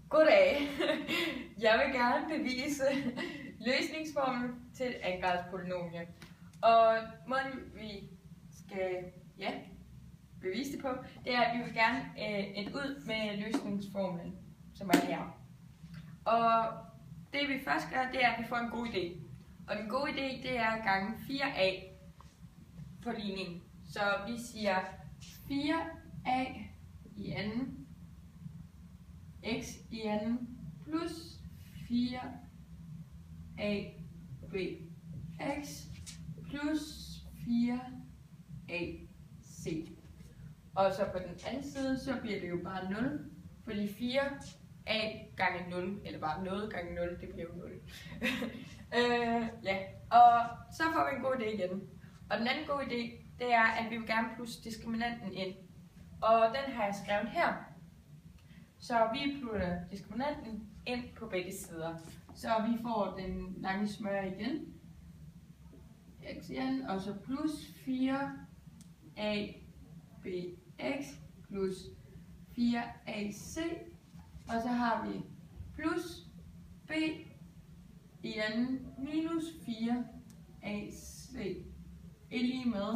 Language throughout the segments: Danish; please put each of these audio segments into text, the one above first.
Goddag. Jeg vil gerne bevise løsningsformlen til et angradspolynomie. Og måden vi skal bevise det på, det er, at vi vil gerne ende ud med løsningsformlen, som er her. Og det vi først gør, det er, at vi får en god idé. Og den gode idé, det er gange 4a på ligningen. Så vi siger 4a i anden, x i anden, plus 4abx plus 4ac. Og så på den anden side, så bliver det jo bare 0, fordi 4a gange 0, eller bare noget gange 0, det bliver jo 0. Og så får vi en god idé igen. Og den anden gode idé, det er, at vi vil gerne plusse diskriminanten ind. Og den har jeg skrevet her. Så vi putter diskriminanten ind på begge sider. Så vi får den lange smør igen. X igen, og så plus 4abx plus 4ac. Og så har vi plus b i anden minus 4ac er lige med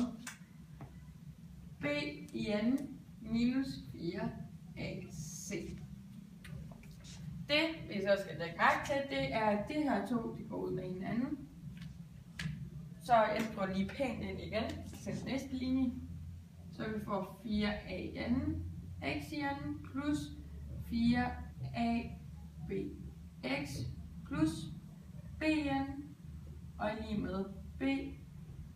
b i anden minus 4ac. Det vi så skal lægge mærke til, det er, at det her to de går ud med hinanden. Så jeg skriver lige pænt ind igen til næste linje. Så vi får 4a i anden, x i anden plus 4abx plus b i anden og lige med b.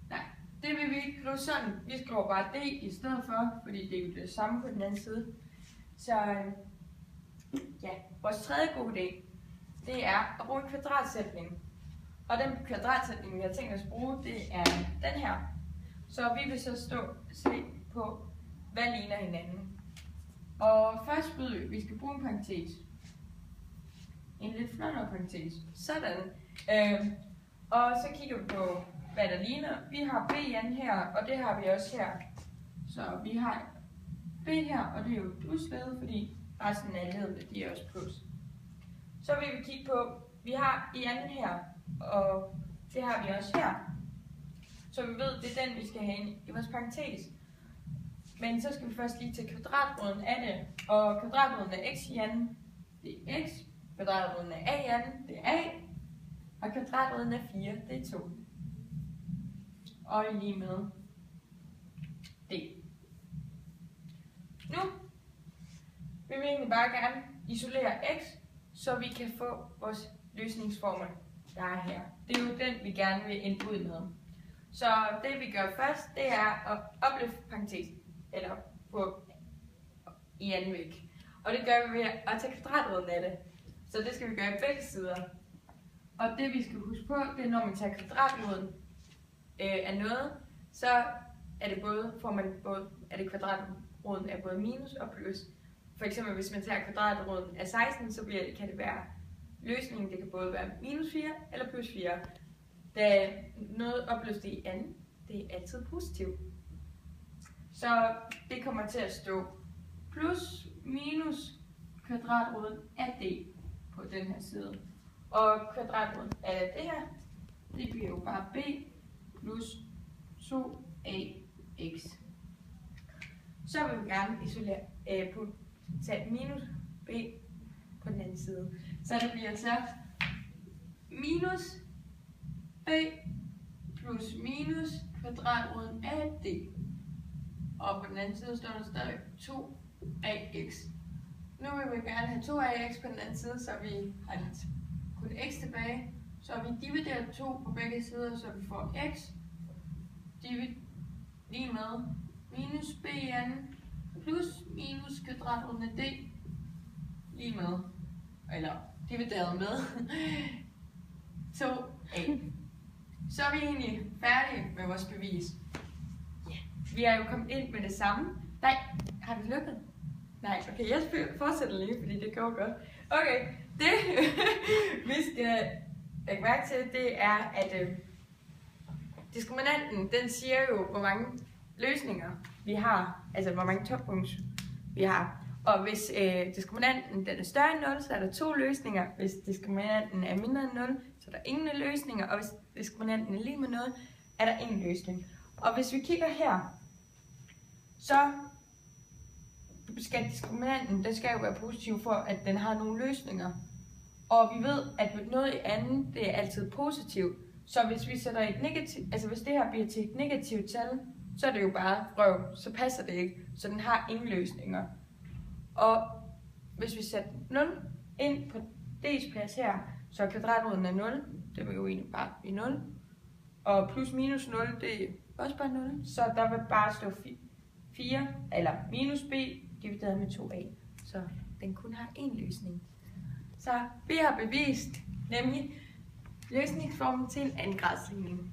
Nej, det vil vi ikke skrive sådan. Vi skriver bare d i stedet for, fordi det er jo det samme på den anden side. Så vores tredje gode idé, det er at bruge en kvadratsætning. Og den kvadratsætning, vi har tænkt os at bruge, det er den her. Så vi vil så se på, hvad ligner hinanden. Og først ved vi skal bruge en parentes. En lidt flottere parentes. Sådan. Og så kigger vi på, hvad der ligner. Vi har b'en her, og det har vi også her. Så vi har b her, og det er jo plusledet, fordi resten af ledene, de er også plus. Så vil vi kigge på, vi har i anden her, og det har vi også her. Så vi ved, det er den, vi skal have i vores parentes. Men så skal vi først lige til kvadratroden af det. Og kvadratroden af x i anden, det er x. Kvadratroden af a i anden, det er a. Og kvadratroden af 4, det er 2. Og lige med d. Nu vil vi egentlig bare gerne isolere x, så vi kan få vores løsningsformel, der er her. Det er jo den, vi gerne vil ende ud med. Så det vi gør først, det er at opløfte parentesen, eller på i anden væg. Og det gør vi ved at tage kvadratroden af det. Så det skal vi gøre i begge sider. Og det vi skal huske på, det er når man tager kvadratroden af noget, så er det kvadratroden af både minus og plus. For eksempel hvis man tager kvadratroden af 16, så kan det være løsningen, det kan både være minus 4 eller plus 4. Da noget opløftet i anden, det er altid positivt. Så det kommer til at stå plus minus kvadratroden af d på den her side. Og kvadratroden af det her, det bliver jo bare b plus 2ax. Så vil vi gerne isolere tage minus b på den anden side. Så det bliver så minus b plus minus kvadratroden af d. Og på den anden side står der stadig 2ax. Nu vil vi gerne have 2ax på den anden side, så vi har kun x tilbage. Så vi dividerer 2 på begge sider, så vi får x lige med minus b i anden plus minus kvadratroden af d lige med, eller divideret med 2a. Så er vi egentlig færdige med vores bevis. Vi er jo kommet ind med det samme. Nej, har vi lukket? Nej, okay, jeg fortsætter lige, fordi det går godt. Okay, det vi skal lægge mærke til, det er, at diskriminanten, den siger jo, hvor mange løsninger vi har, altså hvor mange toppunkter vi har. Og hvis diskriminanten den er større end 0, så er der 2 løsninger. Hvis diskriminanten er mindre end 0, så er der ingen løsninger. Og hvis diskriminanten er lige med noget, er der en løsning. Og hvis vi kigger her, så skal diskriminanten, den skal jo være positiv for, at den har nogle løsninger. Og vi ved, at noget i anden, det er altid positivt. Så hvis vi sætter et negativt, altså hvis det her bliver til et negativt tal, så er det jo bare røv, så passer det ikke. Så den har ingen løsninger. Og hvis vi sætter 0 ind på D's plads her, så er kvadratroden af 0, det vil jo egentlig bare blive 0. Og plus minus 0, det er også bare 0. Så der vil bare stå 4, eller minus b, divideret med 2a. Så den kun har én løsning. Så vi har bevist, nemlig løsningsformen til en andengradsligning.